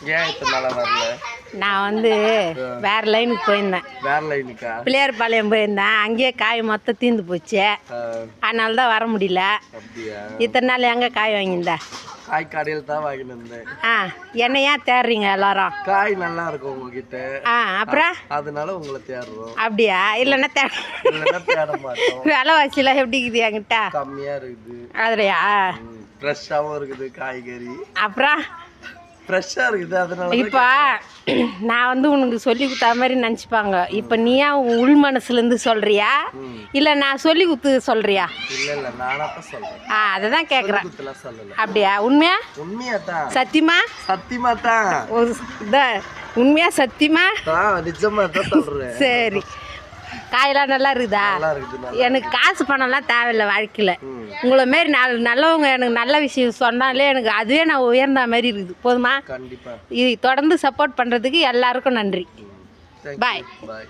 ஏன் இத்தனை நாளா வரல? நான் வந்து வேற லைனுக்கு போயிருந்தேன். வேற லைனுக்கா? பிள்ளையார்பாளையம் போயிருந்தேன். அங்கேயே காய் மொத்தம் தீர்ந்து போச்சு. அதனால தான் வர முடியல. அப்படியா? இத்தனை நாள் எங்கே காய் வாங்கியிருந்தேன்? காய் கடையில் தான் வாங்கிட்டு வந்தேன். என்ன ஏன் தேடுறீங்க எல்லாரும்? காய் நல்லா இருக்கும் உங்ககிட்ட. அப்புறம் அதனால உங்களை தேடுறோம். அப்படியா? இல்லைன்னா தேட மாட்டோம். விலைவாசிலாம் எப்படி இருக்குது என்கிட்ட? கம்மியா இருக்குது. அதுலையா? ஃப்ரெஷ்ஷாகவும் இருக்குது காய்கறி. அப்புறம் ஃப்ரெஷ்ஷாக இருக்குது. அதனால இப்போ நான் வந்து உனக்கு சொல்லி கொடுத்தா மாதிரி நினச்சிப்பாங்க. இப்போ நீயா உள் மனசுலேருந்து சொல்கிறியா இல்லை நான் சொல்லி கொடுத்து சொல்கிறியா? இல்லை நானாக தான் சொல்கிறேன். அதை தான் கேட்குறேன். சொல்லலை. அப்படியா? உண்மையா? உண்மையா தான். சத்தியமா? சத்தியமா தான். உண்மையா சத்தியமா? நிஜமா தான் சொல்கிறேன். சரி, காயெல்லாம் நல்லா இருக்குதா? நல்லா இருக்குது. எனக்கு காசு பணம்லாம் தேவையில்லை வாழ்க்கையில். உங்களை மாரி நல்லவங்க எனக்கு நல்ல விஷயம் சொன்னாலே எனக்கு அதுவே நான் உயர்ந்த மாதிரி இருக்குது. போதுமா? கண்டிப்பாக. இது தொடர்ந்து சப்போர்ட் பண்ணுறதுக்கு எல்லாருக்கும் நன்றி. பாய். பாய்.